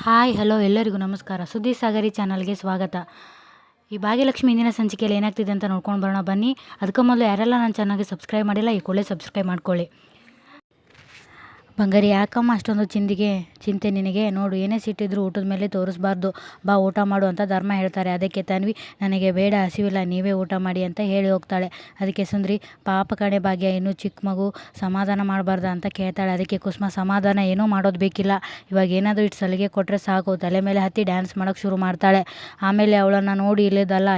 Hi hello ಎಲ್ಲರಿಗೂ ನಮಸ್ಕಾರ. ಸುದ್ದಿ ಸಾಗರಿ ಚಾನಲ್ಗೆ ಸ್ವಾಗತ. ಈ ಭಾಗ್ಯಲಕ್ಷ್ಮಿ ಇಂದಿನ ಸಂಚಿಕೆಯಲ್ಲಿ ಏನಾಗ್ತಿದೆ ಅಂತ ನೋಡ್ಕೊಂಡು ಬರೋಣ ಬನ್ನಿ. ಅದಕ್ಕೂ ಮೊದಲು ಯಾರೆಲ್ಲ ನನ್ನ ಚಾನಲ್ಗೆ ಸಬ್ಸ್ಕ್ರೈಬ್ ಮಾಡಿಲ್ಲ ಈ ಕೂಡಲೇ ಸಬ್ಸ್ಕ್ರೈಬ್ ಮಾಡ್ಕೊಳ್ಳಿ. ಬಂಗಾರಿ, ಯಾಕಮ್ಮ ಅಷ್ಟೊಂದು ಚಿಂತೆ ನಿನಗೆ? ನೋಡು, ಏನೇ ಸಿಟ್ಟಿದ್ರು ಊಟದ ಮೇಲೆ ತೋರಿಸ್ಬಾರ್ದು, ಬಾ ಊಟ ಮಾಡು ಅಂತ ಧರ್ಮ ಹೇಳ್ತಾರೆ. ಅದಕ್ಕೆ ತನ್ವಿ, ನನಗೆ ಬೇಡ, ಹಸಿವಿಲ್ಲ, ನೀವೇ ಊಟ ಮಾಡಿ ಅಂತ ಹೇಳಿ ಹೋಗ್ತಾಳೆ. ಅದಕ್ಕೆ ಸುಂದ್ರಿ, ಪಾಪ ಕಣೆ ಭಾಗ್ಯ, ಇನ್ನೂ ಚಿಕ್ಕ ಮಗು, ಸಮಾಧಾನ ಮಾಡಬಾರ್ದ ಅಂತ ಕೇಳ್ತಾಳೆ. ಅದಕ್ಕೆ ಕುಸುಮ, ಸಮಾಧಾನ ಏನೂ ಮಾಡೋದು ಬೇಕಿಲ್ಲ, ಇವಾಗ ಏನಾದರೂ ಇಟ್ಟು ಸಲಿಗೆ ಕೊಟ್ಟರೆ ಸಾಕು, ತಲೆ ಮೇಲೆ ಹತ್ತಿ ಡ್ಯಾನ್ಸ್ ಮಾಡೋಕ್ಕೆ ಶುರು ಮಾಡ್ತಾಳೆ. ಆಮೇಲೆ ಅವಳನ್ನು ನೋಡಿ, ಇಲ್ಲದಲ್ಲ,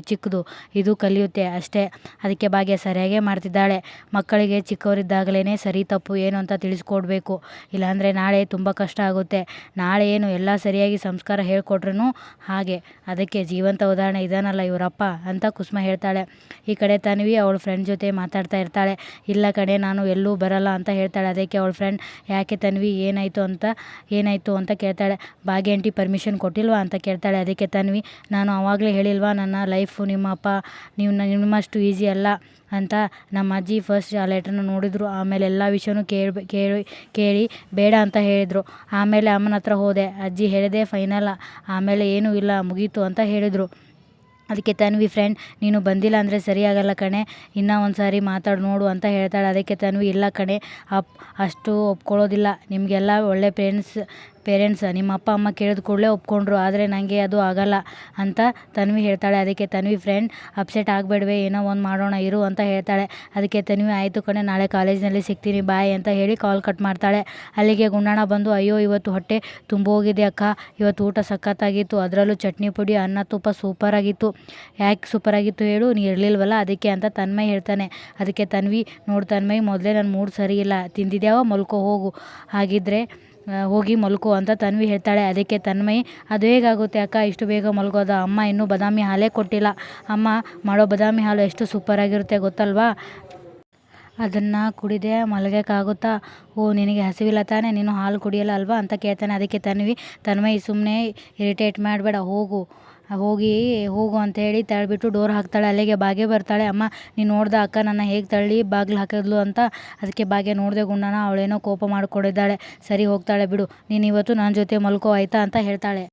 ಚಿಕ್ಕದು ಇದು ಕಲಿಯುತ್ತೆ ಅಷ್ಟೇ. ಅದಕ್ಕೆ ಭಾಗ್ಯ ಸರಿಯಾಗೇ ಮಾಡ್ತಿದ್ದಾಳೆ. ಮಕ್ಕಳಿಗೆ ಚಿಕ್ಕವರಿದ್ದಾಗಲೇ ಸರಿ ತಪ್ಪು ಏನು ಅಂತ ತಿಳಿಸ್ಕೊಡ್ಬೇಕು, ಇಲ್ಲಾಂದರೆ ನಾಳೆ ತುಂಬ ಕಷ್ಟ ಆಗುತ್ತೆ. ನಾಳೆ ಏನು ಎಲ್ಲ ಸರಿಯಾಗಿ ಸಂಸ್ಕಾರ ಹೇಳ್ಕೊಟ್ರೂ ಹಾಗೆ. ಅದಕ್ಕೆ ಜೀವಂತ ಉದಾಹರಣೆ ಇದಾನಲ್ಲ ಇವರಪ್ಪ ಅಂತ ಕುಸುಮ ಹೇಳ್ತಾಳೆ. ಈ ಕಡೆ ತನ್ವಿ ಅವಳ ಫ್ರೆಂಡ್ ಜೊತೆ ಮಾತಾಡ್ತಾ ಇರ್ತಾಳೆ. ಇಲ್ಲ ಕಡೆ, ನಾನು ಎಲ್ಲೂ ಬರಲ್ಲ ಅಂತ ಹೇಳ್ತಾಳೆ. ಅದಕ್ಕೆ ಅವಳ ಫ್ರೆಂಡ್, ಯಾಕೆ ತನ್ವಿ, ಏನಾಯಿತು ಅಂತ ಕೇಳ್ತಾಳೆ. ಭಾಗ್ಯ ಆಂಟಿ ಪರ್ಮಿಷನ್ ಕೊಟ್ಟಿಲ್ವಾ ಅಂತ ಕೇಳ್ತಾಳೆ. ಅದಕ್ಕೆ ತನ್ವಿ, ನಾನು ಆವಾಗಲೇ ಹೇಳಿಲ್ವಾ, ನನ್ನ ಲೈಫು ನಿಮ್ಮಪ್ಪ ನಿಮ್ಮಷ್ಟು ಈಸಿ ಅಲ್ಲ ಅಂತ. ನಮ್ಮ ಅಜ್ಜಿ ಫಸ್ಟ್ ಆ ಲೆಟ್ರನ್ನ ನೋಡಿದ್ರು, ಆಮೇಲೆ ಎಲ್ಲ ವಿಷಯನೂ ಕೇಳಿ ಬೇಡ ಅಂತ ಹೇಳಿದರು. ಆಮೇಲೆ ಅಮ್ಮನ ಹತ್ರ ಹೋದೆ, ಅಜ್ಜಿ ಹೇಳಿದೆ ಫೈನಲ್, ಆಮೇಲೆ ಏನೂ ಇಲ್ಲ, ಮುಗೀತು ಅಂತ ಹೇಳಿದರು. ಅದಕ್ಕೆ ತನ್ವಿ ಫ್ರೆಂಡ್, ನೀನು ಬಂದಿಲ್ಲ ಅಂದರೆ ಸರಿಯಾಗಲ್ಲ ಕಣೆ, ಇನ್ನೂ ಒಂದು ಸಾರಿ ಮಾತಾಡಿ ನೋಡು ಅಂತ ಹೇಳ್ತಾಳೆ. ಅದಕ್ಕೆ ತನ್ವಿ, ಇಲ್ಲ ಕಣೆ, ಅಷ್ಟು ಒಪ್ಕೊಳ್ಳೋದಿಲ್ಲ, ನಿಮಗೆಲ್ಲ ಒಳ್ಳೆ ಪೇರೆಂಟ್ಸ್, ನಿಮ್ಮ ಅಪ್ಪ ಅಮ್ಮ ಕೇಳಿದ ಕೂಡಲೇ ಒಪ್ಕೊಂಡ್ರು, ಆದರೆ ನನಗೆ ಅದು ಆಗಲ್ಲ ಅಂತ ತನ್ವಿ ಹೇಳ್ತಾಳೆ. ಅದಕ್ಕೆ ತನ್ವಿ ಫ್ರೆಂಡ್, ಅಪ್ಸೆಟ್ ಆಗಬೇಡವೆ, ಏನೋ ಒಂದು ಮಾಡೋಣ ಇರು ಅಂತ ಹೇಳ್ತಾಳೆ. ಅದಕ್ಕೆ ತನ್ವಿ, ಆಯಿತು ಕಣೆ, ನಾಳೆ ಕಾಲೇಜಿನಲ್ಲಿ ಸಿಗ್ತೀನಿ, ಬಾಯ್ ಅಂತ ಹೇಳಿ ಕಾಲ್ ಕಟ್ ಮಾಡ್ತಾಳೆ. ಅಲ್ಲಿಗೆ ಗುಂಡಣ್ಣ ಬಂದು, ಅಯ್ಯೋ ಇವತ್ತು ಹೊಟ್ಟೆ ತುಂಬೋಗಿದೆ ಅಕ್ಕ, ಇವತ್ತು ಊಟ ಸಖತ್ತಾಗಿತ್ತು, ಅದರಲ್ಲೂ ಚಟ್ನಿ ಪುಡಿ ಅನ್ನ ತುಪ್ಪ ಸೂಪರಾಗಿತ್ತು. ಯಾಕೆ ಸೂಪರಾಗಿತ್ತು ಹೇಳು, ನೀ ಇರಲಿಲ್ವಲ್ಲ ಅದಕ್ಕೆ ಅಂತ ತನ್ಮಯ್ ಹೇಳ್ತಾನೆ. ಅದಕ್ಕೆ ತನ್ವಿ, ನೋಡು ತನ್ಮಯ್, ಮೊದಲೇ ನನ್ನ ಮೂಡ್ ಸರಿ ಇಲ್ಲ, ತಿಂದಿದ್ಯಾವ ಮಲ್ಕೋ ಹೋಗು, ಹಾಗಿದ್ರೆ ಹೋಗಿ ಮಲ್ಕೋ ಅಂತ ತನ್ವಿ ಹೇಳ್ತಾಳೆ. ಅದಕ್ಕೆ ತನ್ಮಯ್, ಅದು ಹೇಗಾಗುತ್ತೆ ಅಕ್ಕ, ಇಷ್ಟು ಬೇಗ ಮಲ್ಗೋದ, ಅಮ್ಮ ಇನ್ನೂ ಬಾದಾಮಿ ಹಾಲೇ ಕೊಟ್ಟಿಲ್ಲ, ಅಮ್ಮ ಮಾಡೋ ಬಾದಾಮಿ ಹಾಲು ಎಷ್ಟು ಸೂಪರಾಗಿರುತ್ತೆ ಗೊತ್ತಲ್ವಾ, ಅದನ್ನು ಕುಡಿದೇ ಮಲಗೋಕ್ಕಾಗುತ್ತಾ? ಓ, ನಿನಗೆ ಹಸಿವಿಲ್ಲ ತಾನೇ, ನೀನು ಹಾಲು ಕುಡಿಯಲ್ಲ ಅಲ್ವಾ ಅಂತ ಕೇಳ್ತಾನೆ. ಅದಕ್ಕೆ ತನ್ಮಯ್, ಸುಮ್ಮನೆ ಇರಿಟೇಟ್ ಮಾಡಬೇಡ, ಹೋಗು ಅಂತ ಹೇಳಿ ತಳ್ಳಿಬಿಟ್ಟು ಡೋರ್ ಹಾಕ್ತಾಳೆ. ಅಲ್ಲಿಗೆ ಭಾಗ್ಯ ಬರ್ತಾಳೆ. ಅಮ್ಮ, ನೀನು ನೋಡ್ದ ಅಕ್ಕ ನನ್ನ ಹೇಗೆ ತಳ್ಳಿ ಬಾಗಿಲು ಹಾಕಿದ್ಲು ಅಂತ. ಅದಕ್ಕೆ ಭಾಗ್ಯ ನೋಡಿದೆ ಗುಂಡಣ್ಣ, ಅವಳೇನೋ ಕೋಪ ಮಾಡಿಕೊಂಡಿದ್ದಾಳೆ, ಸರಿ ಹೋಗ್ತಾಳೆ ಬಿಡು, ನೀನು ಇವತ್ತು ನನ್ನ ಜೊತೆ ಮಲ್ಕೋ ಆಯಿತಾ ಅಂತ ಹೇಳ್ತಾಳೆ.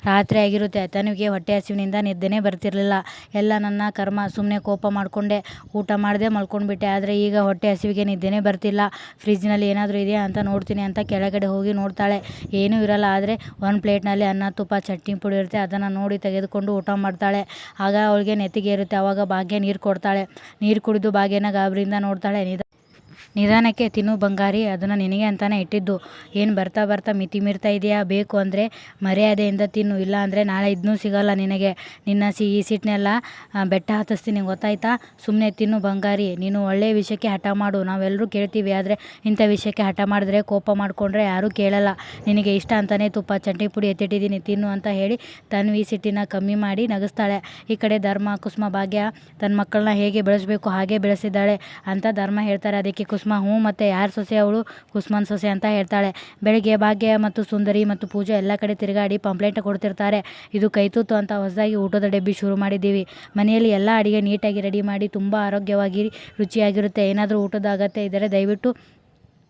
ರಾತ್ರಿ ಆಗಿರುತ್ತೆ. ತನ್ವಿಗೆ ಹೊಟ್ಟೆ ಹಸಿವಿನಿಂದ ನಿದ್ದೆನೇ ಬರ್ತಿರ್ಲಿಲ್ಲ. ಎಲ್ಲ ನನ್ನ ಕರ್ಮ, ಸುಮ್ಮನೆ ಕೋಪ ಮಾಡಿಕೊಂಡೆ, ಊಟ ಮಾಡದೆ ಮಲ್ಕೊಂಡ್ಬಿಟ್ಟೆ, ಆದರೆ ಈಗ ಹೊಟ್ಟೆ ಹಸಿವಿಗೆ ನಿದ್ದೆನೇ ಬರ್ತಿಲ್ಲ. ಫ್ರಿಜ್ನಲ್ಲಿ ಏನಾದರೂ ಇದೆಯಾ ಅಂತ ನೋಡ್ತೀನಿ ಅಂತ ಕೆಳಗಡೆ ಹೋಗಿ ನೋಡ್ತಾಳೆ. ಏನೂ ಇರಲ್ಲ, ಆದರೆ ಒಂದು ಪ್ಲೇಟ್ನಲ್ಲಿ ಅನ್ನ ತುಪ್ಪ ಚಟ್ನಿ ಪುಡಿ ಇರುತ್ತೆ, ಅದನ್ನು ನೋಡಿ ತೆಗೆದುಕೊಂಡು ಊಟ ಮಾಡ್ತಾಳೆ. ಆಗ ಅವಳಿಗೆ ನೆತ್ತಿಗೆ ಇರುತ್ತೆ. ಆವಾಗ ಭಾಗ್ಯ ನೀರು ಕೊಡ್ತಾಳೆ. ನೀರು ಕುಡಿದು ಭಾಗ್ಯನ ಗಾಬರಿಯಿಂದ ನೋಡ್ತಾಳೆ. ನಿಧಾನಕ್ಕೆ ತಿನ್ನು ಬಂಗಾರಿ, ಅದನ್ನು ನಿನಗೆ ಅಂತಾನೆ ಇಟ್ಟಿದ್ದು, ಏನು ಬರ್ತಾ ಮಿತಿ ಮೀರ್ತಾ ಇದೆಯಾ, ಬೇಕು ಅಂದರೆ ಮರ್ಯಾದೆಯಿಂದ ತಿನ್ನು, ಇಲ್ಲ ಅಂದರೆ ನಾಳೆ ಇದನ್ನೂ ಸಿಗಲ್ಲ ನಿನಗೆ, ನಿನ್ನ ಈ ಸಿಟ್ಟನ್ನೆಲ್ಲ ಬೆಟ್ಟ ಹತ್ತಿಸ್ತೀನಿ ಗೊತ್ತಾಯ್ತಾ, ಸುಮ್ಮನೆ ತಿನ್ನು ಬಂಗಾರಿ, ನೀನು ಒಳ್ಳೆಯ ವಿಷಯಕ್ಕೆ ಹಠ ಮಾಡು, ನಾವೆಲ್ಲರೂ ಕೇಳ್ತೀವಿ, ಆದರೆ ಇಂಥ ವಿಷಯಕ್ಕೆ ಹಠ ಮಾಡಿದ್ರೆ, ಕೋಪ ಮಾಡಿಕೊಂಡ್ರೆ ಯಾರೂ ಕೇಳಲ್ಲ, ನಿನಗೆ ಇಷ್ಟ ಅಂತಾನೆ ತುಪ್ಪ ಚಟ್ನಿ ಪುಡಿ ಎತ್ತಿಟ್ಟಿದ್ದೀನಿ, ತಿನ್ನು ಅಂತ ಹೇಳಿ ತನ್ವಿ ಸಿಟ್ಟಿನ ಕಮ್ಮಿ ಮಾಡಿ ನಗಿಸ್ತಾಳೆ. ಈ ಕಡೆ ಧರ್ಮ, ಕುಸುಮ, ಭಾಗ್ಯ ತನ್ನ ಮಕ್ಕಳನ್ನ ಹೇಗೆ ಬೆಳೆಸಬೇಕು ಹಾಗೆ ಬೆಳೆಸಿದ್ದಾಳೆ ಅಂತ ಧರ್ಮ ಹೇಳ್ತಾರೆ. ಅದಕ್ಕೆ ಕುಸುಮ, ಹ್ಞೂ, ಮತ್ತು ಯಾರು ಸೊಸೆ ಅವಳು, ಕುಸುಮನ್ ಸೊಸೆ ಅಂತ ಹೇಳ್ತಾಳೆ. ಬೆಳಗ್ಗೆ ಭಾಗ್ಯ ಮತ್ತು ಸುಂದರಿ ಮತ್ತು ಪೂಜಾ ಎಲ್ಲ ಕಡೆ ತಿರುಗಾಡಿ ಕಂಪ್ಲೇಂಟ್ ಕೊಡ್ತಿರ್ತಾರೆ. ಇದು ಕೈತೂತು ಅಂತ ಹೊಸದಾಗಿ ಊಟದ ಡಬ್ಬಿ ಶುರು ಮಾಡಿದ್ದೀವಿ, ಮನೆಯಲ್ಲಿ ಎಲ್ಲ ಅಡುಗೆ ನೀಟಾಗಿ ರೆಡಿ ಮಾಡಿ ತುಂಬ ಆರೋಗ್ಯವಾಗಿ ರುಚಿಯಾಗಿರುತ್ತೆ, ಏನಾದರೂ ಊಟದ ಅಗತ್ಯ ಇದ್ದರೆ ದಯವಿಟ್ಟು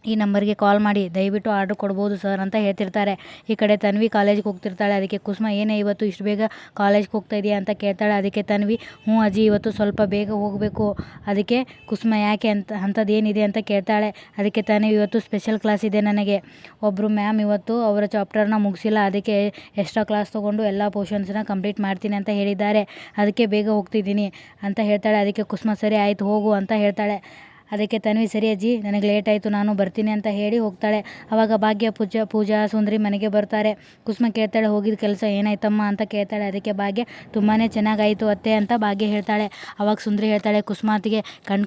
ಈ ನಂಬರ್ಗೆ ಕಾಲ್ ಮಾಡಿ, ದಯವಿಟ್ಟು ಆರ್ಡ್ರ್ ಕೊಡ್ಬೋದು ಸರ್ ಅಂತ ಹೇಳ್ತಿರ್ತಾರೆ. ಈ ಕಡೆ ತನ್ವಿ ಕಾಲೇಜಿಗೆ ಹೋಗ್ತಿರ್ತಾಳೆ. ಅದಕ್ಕೆ ಕುಸುಮ, ಏನೇ ಇವತ್ತು ಇಷ್ಟು ಬೇಗ ಕಾಲೇಜ್ಗೆ ಹೋಗ್ತಾ ಇದೆಯಾ ಅಂತ ಕೇಳ್ತಾಳೆ. ಅದಕ್ಕೆ ತನ್ವಿ, ಹ್ಞೂ ಅಜ್ಜಿ, ಇವತ್ತು ಸ್ವಲ್ಪ ಬೇಗ ಹೋಗಬೇಕು. ಅದಕ್ಕೆ ಕುಸುಮ, ಯಾಕೆ ಅಂಥದ್ದು ಏನಿದೆ ಅಂತ ಕೇಳ್ತಾಳೆ. ಅದಕ್ಕೆ ತನ್ವಿ, ಇವತ್ತು ಸ್ಪೆಷಲ್ ಕ್ಲಾಸ್ ಇದೆ ನನಗೆ, ಒಬ್ಬರು ಮ್ಯಾಮ್ ಇವತ್ತು ಅವರ ಚಾಪ್ಟರ್ನ ಮುಗಿಸಿಲ್ಲ, ಅದಕ್ಕೆ ಎಕ್ಸ್ಟ್ರಾ ಕ್ಲಾಸ್ ತೊಗೊಂಡು ಎಲ್ಲ ಪೋರ್ಷನ್ಸ್ನ ಕಂಪ್ಲೀಟ್ ಮಾಡ್ತೀನಿ ಅಂತ ಹೇಳಿದ್ದಾರೆ, ಅದಕ್ಕೆ ಬೇಗ ಹೋಗ್ತಿದ್ದೀನಿ ಅಂತ ಹೇಳ್ತಾಳೆ. ಅದಕ್ಕೆ ಕುಸುಮ, ಸರಿ ಆಯಿತು ಹೋಗು ಅಂತ ಹೇಳ್ತಾಳೆ. ಅದಕ್ಕೆ ತನ್ವಿ, ಸರಿ ಅಜ್ಜಿ, ನನಗೆ ಲೇಟ್ ಆಯಿತು, ನಾನು ಬರ್ತೀನಿ ಅಂತ ಹೇಳಿ ಹೋಗ್ತಾಳೆ. ಆವಾಗ ಭಾಗ್ಯ, ಪೂಜಾ, ಸುಂದರಿ ಮನೆಗೆ ಬರ್ತಾರೆ. ಕುಸುಮ ಕೇಳ್ತಾಳೆ, ಹೋಗಿದ್ದ ಕೆಲಸ ಏನಾಯ್ತಮ್ಮ ಅಂತ ಕೇಳ್ತಾಳೆ. ಅದಕ್ಕೆ ಭಾಗ್ಯ, ತುಂಬಾ ಚೆನ್ನಾಗಾಯಿತು ಅತ್ತೆ ಅಂತ ಭಾಗ್ಯ ಹೇಳ್ತಾಳೆ. ಆವಾಗ ಸುಂದರಿ ಹೇಳ್ತಾಳೆ, ಕುಸುಮಾತಿಗೆ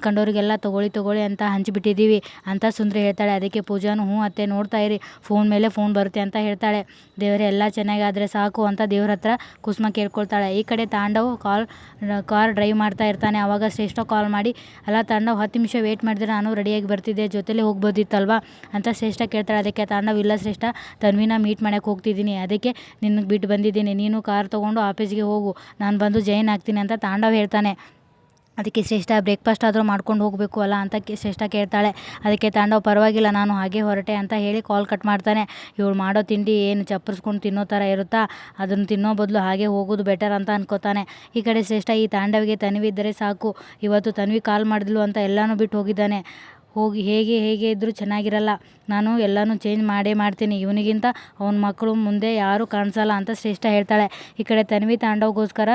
ಕಂಡೋರಿಗೆಲ್ಲ ತೊಗೊಳ್ಳಿ ಅಂತ ಹಂಚಿಬಿಟ್ಟಿದ್ದೀವಿ ಅಂತ ಸುಂದರಿ ಹೇಳ್ತಾಳೆ. ಅದಕ್ಕೆ ಪೂಜಾನು, ಹ್ಞೂ ಅತ್ತೆ, ನೋಡ್ತಾ ಇರಿ, ಫೋನ್ ಮೇಲೆ ಫೋನ್ ಬರುತ್ತೆ ಅಂತ ಹೇಳ್ತಾಳೆ. ದೇವರೇ, ಎಲ್ಲ ಚೆನ್ನಾಗಾದರೆ ಸಾಕು ಅಂತ ದೇವ್ರ ಹತ್ರ ಕುಸುಮ ಕೇಳ್ಕೊಳ್ತಾಳೆ. ಈ ಕಡೆ ತಾಂಡವ್ ಕಾರ್ ಡ್ರೈವ್ ಮಾಡ್ತಾ ಇರ್ತಾನೆ. ಆವಾಗ ಶ್ರೇಷ್ಠ ಕಾಲ್ ಮಾಡಿ, ಅಲ್ಲ ತಾಂಡವ್, 10 ನಿಮಿಷ ವೇಟ್ ಮಾಡಿದ್ರೆ ನಾನು ರೆಡಿಯಾಗಿ ಬರ್ತಿದ್ದೆ, ಜೊತೆಲೇ ಹೋಗ್ಬೋದಿತ್ತಲ್ವಾ ಅಂತ ಶ್ರೇಷ್ಠ ಕೇಳ್ತಾಳೆ. ಅದಕ್ಕೆ ತಾಂಡವ್, ಇಲ್ಲ ಶ್ರೇಷ್ಠ, ತನ್ವಿನ ಮೀಟ್ ಮಾಡೋಕ್ಕೆ ಹೋಗ್ತಿದ್ದೀನಿ, ಅದಕ್ಕೆ ನಿನಗೆ ಬಿಟ್ಟು ಬಂದಿದ್ದೀನಿ, ನೀನು ಕಾರ್ ತೊಗೊಂಡು ಆಫೀಸ್ಗೆ ಹೋಗು, ನಾನು ಬಂದು ಜಾಯಿನ್ ಆಗ್ತೀನಿ ಅಂತ ತಾಂಡವ್ ಹೇಳ್ತಾನೆ. ಅದಕ್ಕೆ ಶ್ರೇಷ್ಠ ಬ್ರೇಕ್ಫಾಸ್ಟ್ ಆದರೂ ಮಾಡ್ಕೊಂಡು ಹೋಗಬೇಕು ಅಲ್ಲ ಅಂತ ಶ್ರೇಷ್ಠ ಕೇಳ್ತಾಳೆ. ಅದಕ್ಕೆ ತಾಂಡವ್ ಪರವಾಗಿಲ್ಲ ನಾನು ಹಾಗೆ ಹೊರಟೆ ಅಂತ ಹೇಳಿ ಕಾಲ್ ಕಟ್ ಮಾಡ್ತಾನೆ. ಇವಳು ಮಾಡೋ ತಿಂಡಿ ಏನು ಚಪ್ಪರಿಸ್ಕೊಂಡು ತಿನ್ನೋ ಥರ ಇರುತ್ತಾ, ಅದನ್ನು ತಿನ್ನೋ ಬದಲು ಹಾಗೆ ಹೋಗೋದು ಬೆಟರ್ ಅಂತ ಅನ್ಕೋತಾನೆ. ಈ ಕಡೆ ಶ್ರೇಷ್ಠ ಈ ತಾಂಡವಿಗೆ ತನ್ವಿ ಇದ್ದರೆ ಸಾಕು, ಇವತ್ತು ತನ್ವಿ ಕಾಲ್ ಮಾಡಿದ್ಲು ಅಂತ ಎಲ್ಲನೂ ಬಿಟ್ಟು ಹೋಗಿದ್ದಾನೆ. ಹೋಗಿ ಹೇಗೆ ಇದ್ದರೂ ಚೆನ್ನಾಗಿರಲ್ಲ, ನಾನು ಎಲ್ಲನೂ ಚೇಂಜ್ ಮಾಡೇ ಮಾಡ್ತೀನಿ, ಇವನಿಗಿಂತ ಅವನ ಮಕ್ಕಳು ಮುಂದೆ ಯಾರೂ ಕಾಣಿಸಲ್ಲ ಅಂತ ಶ್ರೇಷ್ಠ ಹೇಳ್ತಾಳೆ. ಈ ಕಡೆ ತನ್ವಿ ತಾಂಡವ್ಗೋಸ್ಕರ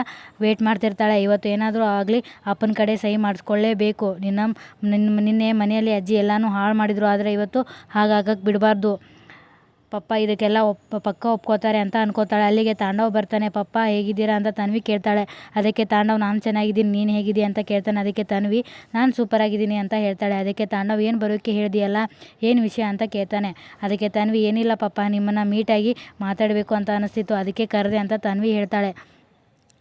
ವೇಟ್ ಮಾಡ್ತಿರ್ತಾಳೆ. ಇವತ್ತು ಏನಾದರೂ ಆಗಲಿ ಅಪ್ಪನ ಕಡೆ ಸಹಿ ಮಾಡಿಸ್ಕೊಳ್ಳೇಬೇಕು. ನಿನ್ನೆ ಮನೆಯಲ್ಲಿ ಅಜ್ಜಿ ಎಲ್ಲನೂ ಹಾಳು ಮಾಡಿದ್ರು, ಆದರೆ ಇವತ್ತು ಹಾಗಾಗಕ್ಕೆ ಬಿಡಬಾರ್ದು. ಪಪ್ಪ ಇದಕ್ಕೆಲ್ಲ ಪಕ್ಕ ಒಪ್ಕೋತಾರೆ ಅಂತ ಅನ್ಕೋತಾಳೆ. ಅಲ್ಲಿಗೆ ತಾಂಡವ್ ಬರ್ತಾನೆ. ಪಪ್ಪ ಹೇಗಿದ್ದೀರಾ ಅಂತ ತನ್ವಿ ಕೇಳ್ತಾಳೆ. ಅದಕ್ಕೆ ತಾಂಡವ್ ನಾನು ಚೆನ್ನಾಗಿದ್ದೀನಿ, ನೀನು ಹೇಗಿದ್ದೀಯ ಅಂತ ಕೇಳ್ತಾನೆ. ಅದಕ್ಕೆ ತನ್ವಿ ನಾನು ಸೂಪರಾಗಿದ್ದೀನಿ ಅಂತ ಹೇಳ್ತಾಳೆ. ಅದಕ್ಕೆ ತಾಂಡವ್ ಏನು ಬರೋಕ್ಕೆ ಹೇಳಿದೆಯಲ್ಲ, ಏನು ವಿಷಯ ಅಂತ ಕೇಳ್ತಾನೆ. ಅದಕ್ಕೆ ತನ್ವಿ ಏನಿಲ್ಲ ಪಪ್ಪ, ನಿಮ್ಮನ್ನು ಮೀಟಾಗಿ ಮಾತಾಡಬೇಕು ಅಂತ ಅನಿಸ್ತಿತ್ತು, ಅದಕ್ಕೆ ಕರೆದೆ ಅಂತ ತನ್ವಿ ಹೇಳ್ತಾಳೆ.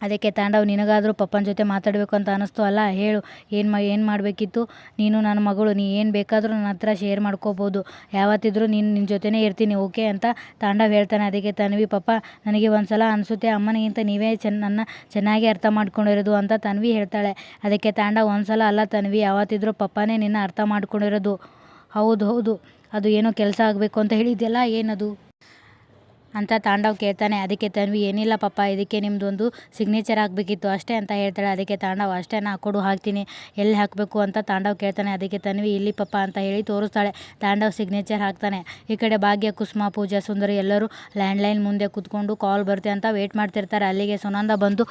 ಅದಕ್ಕೆ ತಾಂಡವ್ ನಿನಗಾದರೂ ಪಪ್ಪನ ಜೊತೆ ಮಾತಾಡಬೇಕು ಅಂತ ಅನ್ನಿಸ್ತು ಅಲ್ಲ, ಹೇಳು ಏನು ಮಾಡಬೇಕಿತ್ತು. ನೀನು ನನ್ನ ಮಗಳು, ನೀ ಏನು ಬೇಕಾದರೂ ನನ್ನ ಹತ್ರ ಶೇರ್ ಮಾಡ್ಕೋಬೋದು, ಯಾವತ್ತಿದ್ರೂ ನಿನ್ನ ಜೊತೆನೇ ಇರ್ತೀನಿ ಓಕೆ ಅಂತ ತಾಂಡವ್ ಹೇಳ್ತಾನೆ. ಅದಕ್ಕೆ ತನ್ವಿ ಪಪ್ಪ ನನಗೆ ಒಂದು ಸಲ ಅನಿಸುತ್ತೆ ಅಮ್ಮನಿಗಿಂತ ನೀವೇ ನನ್ನ ಚೆನ್ನಾಗಿ ಅರ್ಥ ಮಾಡ್ಕೊಂಡಿರೋದು ಅಂತ ತನ್ವಿ ಹೇಳ್ತಾಳೆ. ಅದಕ್ಕೆ ತಾಂಡವ್ ಒಂದು ಸಲ ಅಲ್ಲ ತನ್ವಿ, ಯಾವತ್ತಿದ್ರೂ ಪಪ್ಪನೇ ನಿನ್ನ ಅರ್ಥ ಮಾಡ್ಕೊಂಡಿರೋದು. ಹೌದು ಅದು ಏನೋ ಕೆಲಸ ಆಗಬೇಕು ಅಂತ ಹೇಳಿದ್ಯಲ್ಲ, ಏನದು ಅಂತ ತಾಂಡವ್ ಕೇಳ್ತಾನೆ. ಅದಕ್ಕೆ ತನ್ವಿ ಏನಿಲ್ಲ ಪಪ್ಪ, ಇದಕ್ಕೆ ನಿಮ್ಮದೊಂದು ಸಿಗ್ನೇಚರ್ ಹಾಕಬೇಕಿತ್ತು ಅಷ್ಟೇ ಅಂತ ಹೇಳ್ತಾಳೆ. ಅದಕ್ಕೆ ತಾಂಡವ್ ಅಷ್ಟೇನಾ, ಕೊಡು ಹಾಕ್ತೀನಿ, ಎಲ್ಲಿ ಹಾಕಬೇಕು ಅಂತ ತಾಂಡವ್ ಕೇಳ್ತಾನೆ. ಅದಕ್ಕೆ ತನ್ವಿ ಇಲ್ಲಿ ಪಪ್ಪ ಅಂತ ಹೇಳಿ ತೋರಿಸ್ತಾಳೆ. ತಾಂಡವ್ ಸಿಗ್ನೇಚರ್ ಹಾಕ್ತಾನೆ. ಈ ಕಡೆ ಭಾಗ್ಯ, ಕುಸುಮ, ಪೂಜಾ, ಸುಂದರಿ ಎಲ್ಲರೂ ಲ್ಯಾಂಡ್ಲೈನ್ ಮುಂದೆ ಕೂತ್ಕೊಂಡು ಕಾಲ್ ಬರುತ್ತೆ ಅಂತ ವೇಟ್ ಮಾಡ್ತಿರ್ತಾರೆ. ಅಲ್ಲಿಗೆ ಸುನಂದ ಬಂದು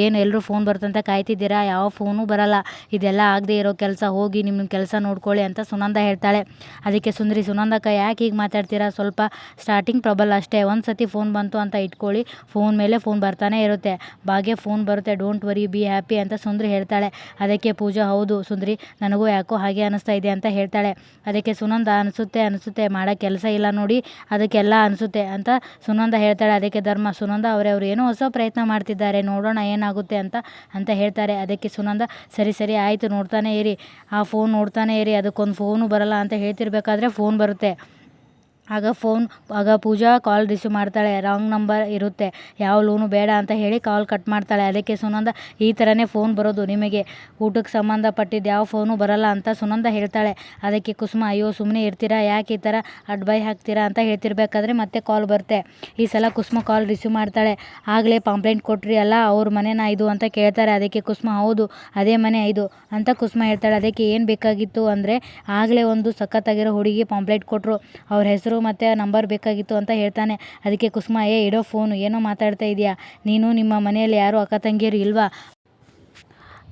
ಏನು ಎಲ್ಲರೂ ಫೋನ್ ಬರ್ತಂತ ಕಾಯ್ತಿದ್ದೀರಾ, ಯಾವ ಫೋನು ಬರಲ್ಲ, ಇದೆಲ್ಲ ಆಗದೆ ಇರೋ ಕೆಲಸ, ಹೋಗಿ ನಿಮ್ಮ ಕೆಲಸ ನೋಡ್ಕೊಳ್ಳಿ ಅಂತ ಸುನಂದ ಹೇಳ್ತಾಳೆ. ಅದಕ್ಕೆ ಸುನಂದಕ್ಕ ಯಾಕೆ ಹೀಗೆ ಮಾತಾಡ್ತೀರಾ, ಸ್ವಲ್ಪ ಸ್ಟಾರ್ಟಿಂಗ್ ಟ್ರಬಲ್ ಅಷ್ಟೇ, ಒಂದು ಸತಿ ಫೋನ್ ಬಂತು ಅಂತ ಇಟ್ಕೊಳ್ಳಿ, ಫೋನ್ ಮೇಲೆ ಫೋನ್ ಬರ್ತಾನೆ ಇರುತ್ತೆ. ಭಾಗ್ಯ ಫೋನ್ ಬರುತ್ತೆ, ಡೋಂಟ್ ವರಿ, ಬಿ ಹ್ಯಾಪಿ ಅಂತ ಸುಂದ್ರಿ ಹೇಳ್ತಾಳೆ. ಅದಕ್ಕೆ ಪೂಜಾ ಹೌದು ಸುಂದ್ರಿ, ನನಗೂ ಯಾಕೋ ಹಾಗೆ ಅನಿಸ್ತಾ ಇದೆ ಅಂತ ಹೇಳ್ತಾಳೆ. ಅದಕ್ಕೆ ಸುನಂದ ಅನಿಸುತ್ತೆ ಮಾಡೋ ಕೆಲಸ ಇಲ್ಲ ನೋಡಿ, ಅದಕ್ಕೆಲ್ಲ ಅನಿಸುತ್ತೆ ಅಂತ ಸುನಂದ ಹೇಳ್ತಾಳೆ. ಅದಕ್ಕೆ ಧರ್ಮ ಸುನಂದ ಅವರು ಏನೋ ಹೊಸ ಪ್ರಯತ್ನ ಮಾಡ್ತಿದ್ದಾರೆ, ನೋಡೋಣ ಏನಾಗುತ್ತೆ ಅಂತ ಹೇಳ್ತಾರೆ. ಅದಕ್ಕೆ ಸುನಂದ ಸರಿ ಆಯಿತು, ನೋಡ್ತಾನೆ ಇರಿ, ಆ ಫೋನ್ ನೋಡ್ತಾನೆ ಇರಿ, ಅದಕ್ಕೊಂದು ಫೋನು ಬರಲ್ಲ ಅಂತ ಹೇಳ್ತಿರ್ಬೇಕಾದ್ರೆ ಫೋನ್ ಬರುತ್ತೆ. ಆಗ ಪೂಜಾ ಕಾಲ್ ರಿಸೀವ್ ಮಾಡ್ತಾಳೆ. ರಾಂಗ್ ನಂಬರ್ ಇರುತ್ತೆ, ಯಾವ ಲೋನು ಬೇಡ ಅಂತ ಹೇಳಿ ಕಾಲ್ ಕಟ್ ಮಾಡ್ತಾಳೆ. ಅದಕ್ಕೆ ಸುನಂದ ಈ ಥರನೇ ಫೋನ್ ಬರೋದು, ನಿಮಗೆ ಊಟಕ್ಕೆ ಸಂಬಂಧಪಟ್ಟಿದ್ದು ಯಾವ ಫೋನು ಬರಲ್ಲ ಅಂತ ಸುನಂದ ಹೇಳ್ತಾಳೆ. ಅದಕ್ಕೆ ಕುಸುಮ ಅಯ್ಯೋ ಸುಮ್ಮನೆ ಇರ್ತೀರಾ, ಯಾಕೆ ಈ ಥರ ಅಡ್ಬೈ ಹಾಕ್ತೀರಾ ಅಂತ ಹೇಳ್ತಿರ್ಬೇಕಾದ್ರೆ ಮತ್ತೆ ಕಾಲ್ ಬರುತ್ತೆ. ಈ ಸಲ ಕುಸುಮ ಕಾಲ್ ರಿಸೀವ್ ಮಾಡ್ತಾಳೆ. ಆಗಲೇ ಕಂಪ್ಲೇಂಟ್ ಕೊಟ್ರಿ ಅಲ್ಲ, ಅವ್ರ ಮನೆನಾ ಇದು ಅಂತ ಕೇಳ್ತಾರೆ. ಅದಕ್ಕೆ ಕುಸುಮ ಹೌದು ಅದೇ ಮನೆ ಇದು ಅಂತ ಕುಸುಮ ಹೇಳ್ತಾಳೆ. ಅದಕ್ಕೆ ಏನು ಬೇಕಾಗಿತ್ತು ಅಂದರೆ, ಆಗಲೇ ಒಂದು ಸಖತ್ತಾಗಿರೋ ಹುಡುಗಿ ಕಂಪ್ಲೇಂಟ್ ಕೊಟ್ಟರು, ಅವ್ರ ಹೆಸರು ಮತ್ತು ನಂಬರ್ ಬೇಕಾಗಿತ್ತು ಅಂತ ಹೇಳ್ತಾನೆ. ಅದಕ್ಕೆ ಕುಸುಮ ಇಡೋ ಫೋನು, ಏನೋ ಮಾತಾಡ್ತಾ ಇದೆಯಾ ನೀನು, ನಿಮ್ಮ ಮನೆಯಲ್ಲಿ ಯಾರು ಅಕ್ಕ ತಂಗಿಯರು ಇಲ್ವಾ,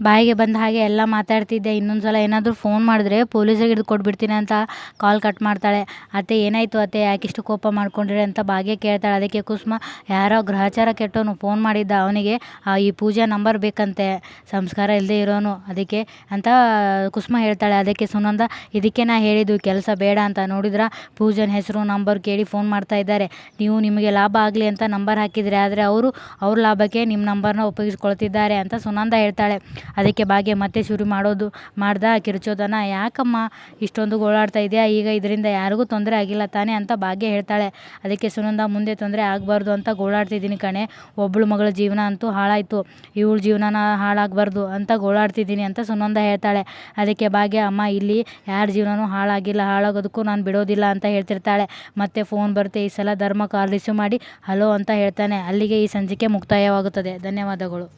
ಬಾಯಿಗೆ ಬಂದ ಹಾಗೆ ಎಲ್ಲ ಮಾತಾಡ್ತಿದ್ದೆ, ಇನ್ನೊಂದು ಸಲ ಏನಾದರೂ ಫೋನ್ ಮಾಡಿದ್ರೆ ಪೊಲೀಸರಿಗೆ ಹಿಡಿದು ಕೊಟ್ಬಿಡ್ತೀನಿ ಅಂತ ಕಾಲ್ ಕಟ್ ಮಾಡ್ತಾಳೆ. ಅತ್ತೆ ಏನಾಯಿತು ಅತ್ತೆ, ಯಾಕಿಷ್ಟು ಕೋಪ ಮಾಡ್ಕೊಂಡ್ರಿ ಅಂತ ಭಾಗ್ಯ ಕೇಳ್ತಾಳೆ. ಅದಕ್ಕೆ ಕುಸುಮ ಯಾರೋ ಗ್ರಹಚಾರ ಕೆಟ್ಟವನು ಫೋನ್ ಮಾಡಿದ್ದ, ಅವನಿಗೆ ಈ ಪೂಜಾ ನಂಬರ್ ಬೇಕಂತೆ, ಸಂಸ್ಕಾರ ಇಲ್ಲದೆ ಇರೋನು, ಅದಕ್ಕೆ ಅಂತ ಕುಸುಮ ಹೇಳ್ತಾಳೆ. ಅದಕ್ಕೆ ಸುನಂದ ಇದಕ್ಕೆ ನಾ ಹೇಳಿದ್ದು ಕೆಲಸ ಬೇಡ ಅಂತ, ನೋಡಿದ್ರ ಪೂಜಾನ ಹೆಸರು ನಂಬರ್ ಕೇಳಿ ಫೋನ್ ಮಾಡ್ತಾ ಇದ್ದಾರೆ, ನೀವು ನಿಮಗೆ ಲಾಭ ಆಗಲಿ ಅಂತ ನಂಬರ್ ಹಾಕಿದರೆ, ಆದರೆ ಅವ್ರ ಲಾಭಕ್ಕೆ ನಿಮ್ಮ ನಂಬರ್ನ ಉಪಯೋಗಿಸ್ಕೊಳ್ತಿದ್ದಾರೆ ಅಂತ ಸುನಂದ ಹೇಳ್ತಾಳೆ. ಅದಕ್ಕೆ ಭಾಗ್ಯ ಮತ್ತೆ ಶುರು ಮಾಡ್ದ ಕಿರುಚೋದನ, ಯಾಕಮ್ಮ ಇಷ್ಟೊಂದು ಗೋಳಾಡ್ತಾ ಇದೆಯಾ, ಈಗ ಇದರಿಂದ ಯಾರಿಗೂ ತೊಂದರೆ ಆಗಿಲ್ಲ ತಾನೇ ಅಂತ ಭಾಗ್ಯ ಹೇಳ್ತಾಳೆ. ಅದಕ್ಕೆ ಸುನಂದ ಮುಂದೆ ತೊಂದರೆ ಆಗಬಾರ್ದು ಅಂತ ಗೋಳಾಡ್ತಿದ್ದೀನಿ ಕಣೆ, ಒಬ್ಬಳು ಮಗಳ ಜೀವನ ಅಂತೂ ಹಾಳಾಯಿತು, ಇವಳ ಜೀವನನ ಹಾಳಾಗಬಾರ್ದು ಅಂತ ಗೋಳಾಡ್ತಿದ್ದೀನಿ ಅಂತ ಸುನಂದ ಹೇಳ್ತಾಳೆ. ಅದಕ್ಕೆ ಭಾಗ್ಯ ಅಮ್ಮ ಇಲ್ಲಿ ಯಾರ ಜೀವನನೂ ಹಾಳಾಗಿಲ್ಲ, ಹಾಳಾಗೋದಕ್ಕೂ ನಾನು ಬಿಡೋದಿಲ್ಲ ಅಂತ ಹೇಳ್ತಿರ್ತಾಳೆ. ಮತ್ತೆ ಫೋನ್ ಬರುತ್ತೆ. ಈ ಸಲ ಧರ್ಮ ಕಾಲ್ ರಿಸೀವ್ ಮಾಡಿ ಹಲೋ ಅಂತ ಹೇಳ್ತಾನೆ. ಅಲ್ಲಿಗೆ ಈ ಸಂಚಿಕೆ ಮುಕ್ತಾಯವಾಗುತ್ತದೆ. ಧನ್ಯವಾದಗಳು.